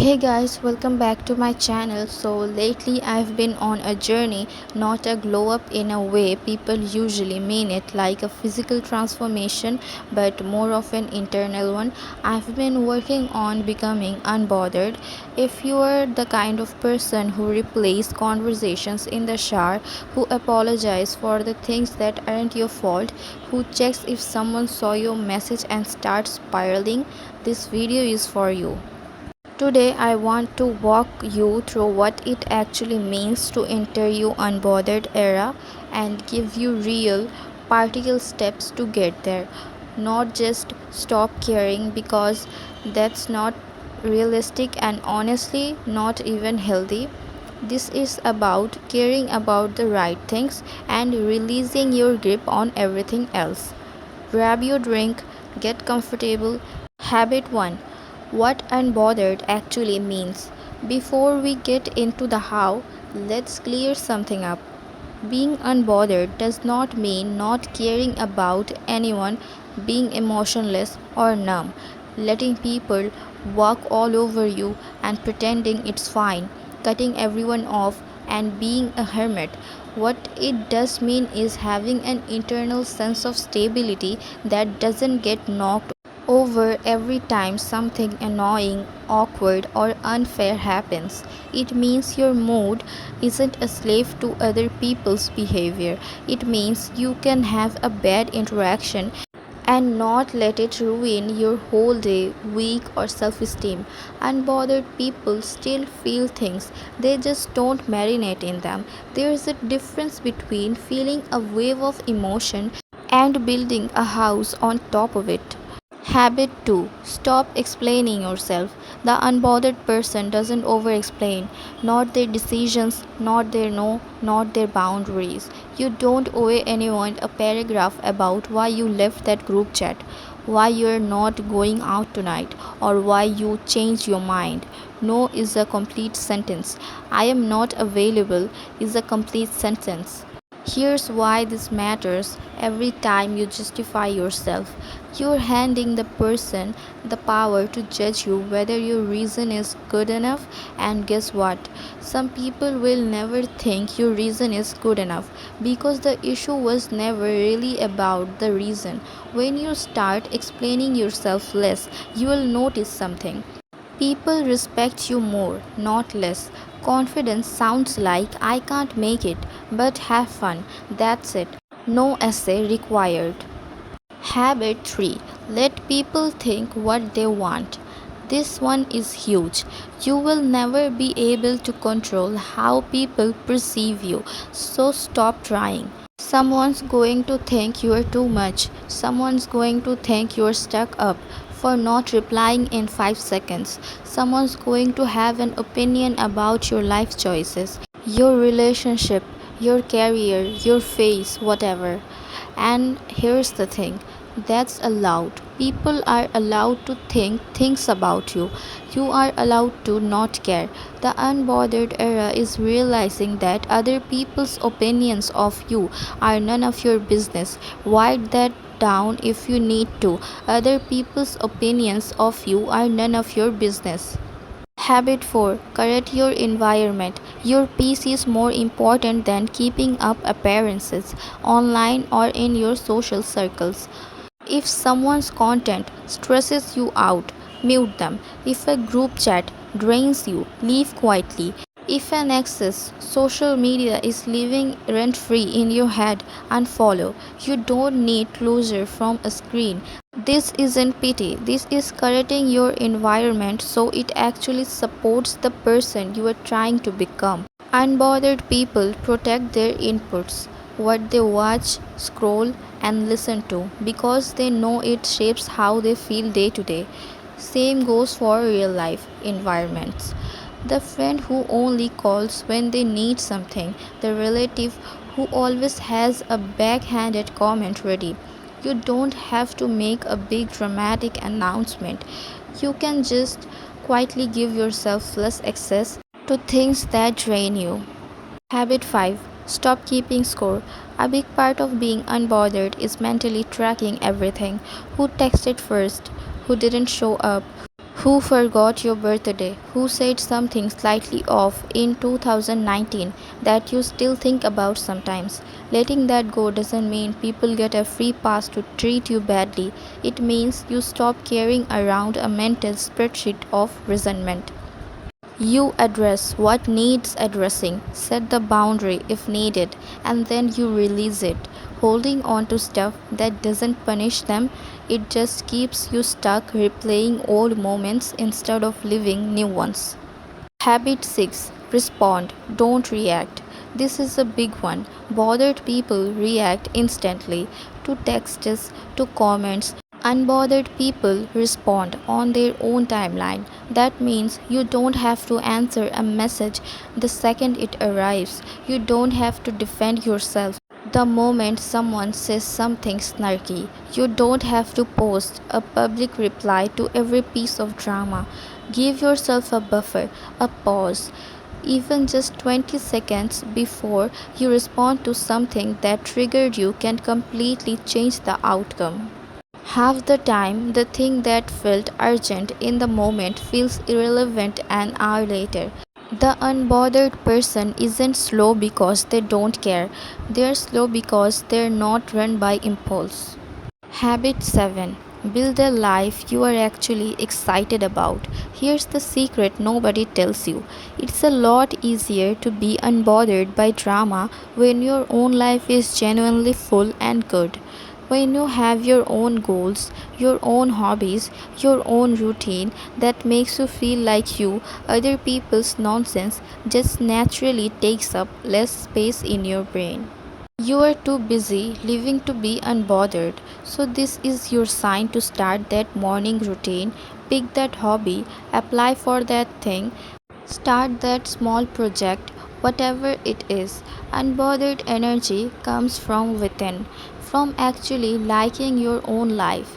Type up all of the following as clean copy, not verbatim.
Hey guys, welcome back to my channel. So lately I've been on a journey, not a glow up in a way people usually mean it, like a physical transformation, but more of an internal one. I've been working on becoming unbothered. If you are the kind of person who replays conversations in the shower, who apologize for the things that aren't your fault, who checks if someone saw your message and starts spiraling, this video is for you. Today, I want to walk you through what it actually means to enter your unbothered era and give you real, practical steps to get there. Not just stop caring because that's not realistic and honestly not even healthy. This is about caring about the right things and releasing your grip on everything else. Grab your drink, get comfortable. Habit 1: what unbothered actually means. Before we get into the how, let's clear something up. Being unbothered does not mean not caring about anyone, being emotionless or numb, letting people walk all over you and pretending it's fine, cutting everyone off and being a hermit. What it does mean is having an internal sense of stability that doesn't get knocked over every time something annoying, awkward, or unfair happens. It means your mood isn't a slave to other people's behavior. It means you can have a bad interaction and not let it ruin your whole day, week, or self esteem. Unbothered people still feel things, they just don't marinate in them. There is a difference between feeling a wave of emotion and building a house on top of it. Habit 2: stop explaining yourself. The unbothered person doesn't over explain, not their decisions, not their no, not their boundaries. You don't owe anyone a paragraph about why you left that group chat, why you're not going out tonight, or why you changed your mind. No is a complete sentence. I am not available is a complete sentence. Here's why this matters. Every time you justify yourself, you're handing the person the power to judge you whether your reason is good enough. And guess what? Some people will never think your reason is good enough because the issue was never really about the reason. When you start explaining yourself less, you will notice something. People respect you more, not less. Confidence sounds like I can't make it, but have fun. That's it. No essay required. Habit 3: let people think what they want. This one is huge. You will never be able to control how people perceive you, so stop trying. Someone's going to think you are too much. Someone's going to think you're stuck up for not replying in 5 seconds. Someone's going to have an opinion about your life choices, your relationship, your career, your face, whatever. And here's the thing: that's allowed. People are allowed to think things about you. You are allowed to not care. The unbothered era is realizing that other people's opinions of you are none of your business. Write that down if you need to. Other people's opinions of you are none of your business. Habit 4: correct your environment. Your peace is more important than keeping up appearances online or in your social circles. If someone's content stresses you out, mute them. If a group chat drains you, leave quietly. If an excess social media is living rent free in your head, unfollow. You don't need closure from a screen. This isn't pity, this is correcting your environment so it actually supports the person you are trying to become. Unbothered people protect their inputs, what they watch, scroll, and listen to, because they know it shapes how they feel day to day. Same goes for real life environments. The friend who only calls when they need something, the relative who always has a backhanded comment ready. You don't have to make a big dramatic announcement. You can just quietly give yourself less access to things that drain you. Habit 5: stop keeping score. A big part of being unbothered is mentally tracking everything: who texted first, who didn't show up, Who forgot your birthday? Who said something slightly off in 2019 that you still think about sometimes? Letting that go doesn't mean people get a free pass to treat you badly. It means you stop carrying around a mental spreadsheet of resentment. You address what needs addressing, set the boundary if needed, and then you release it. Holding on to stuff that doesn't punish them, it just keeps you stuck replaying old moments instead of living new ones. Habit 6. Respond, don't react. This is a big one. Bothered people react instantly to texts, to comments. Unbothered people respond on their own timeline. That means you don't have to answer a message the second it arrives. You don't have to defend yourself the moment someone says something snarky. You don't have to post a public reply to every piece of drama. Give yourself a buffer, a pause. Even just 20 seconds before you respond to something that triggered you can completely change the outcome. Half the time, the thing that felt urgent in the moment feels irrelevant an hour later. The unbothered person isn't slow because they don't care, they're slow because they're not run by impulse. Habit 7. Build a life you are actually excited about. Here's the secret nobody tells you. It's a lot easier to be unbothered by drama when your own life is genuinely full and good. When you have your own goals, your own hobbies, your own routine that makes you feel like you, other people's nonsense just naturally takes up less space in your brain. You are too busy living to be unbothered, so this is your sign to start that morning routine, pick that hobby, apply for that thing, start that small project, whatever it is. Unbothered energy comes from within, from actually liking your own life.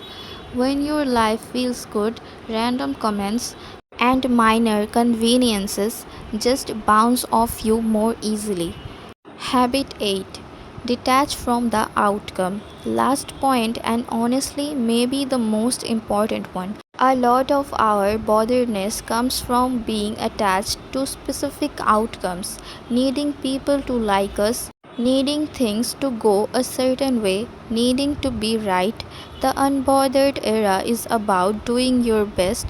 When your life feels good, random comments and minor conveniences just bounce off you more easily. Habit 8. Detach from the outcome. Last point, and honestly, maybe the most important one. A lot of our botheredness comes from being attached to specific outcomes, needing people to like us, needing things to go a certain way, needing to be right. The unbothered era is about doing your best,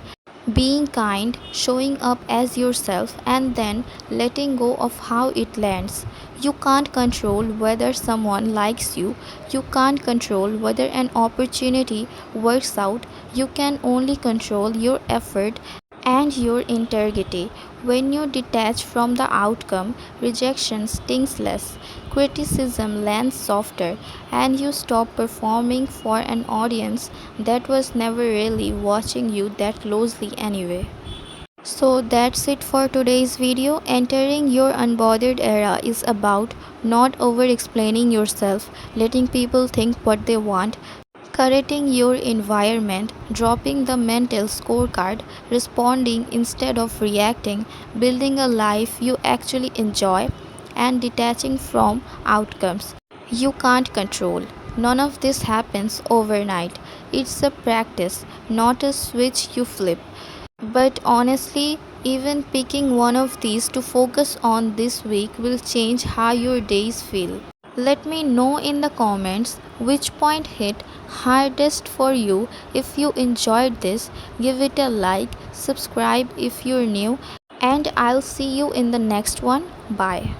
being kind, showing up as yourself, and then letting go of how it lands. You can't control whether someone likes you. You can't control whether an opportunity works out. You can only control your effort and your integrity. When you detach from the outcome, rejection stings less, criticism lands softer, and you stop performing for an audience that was never really watching you that closely anyway. So that's it for today's video. Entering your unbothered era is about not over explaining yourself, letting people think what they want, correcting your environment, dropping the mental scorecard, responding instead of reacting, building a life you actually enjoy, and detaching from outcomes you can't control. None of this happens overnight. It's a practice, not a switch you flip. But honestly, even picking one of these to focus on this week will change how your days feel. Let me know in the comments which point hit hardest for you. If you enjoyed this, give it a like, subscribe if you're new, and I'll see you in the next one. Bye.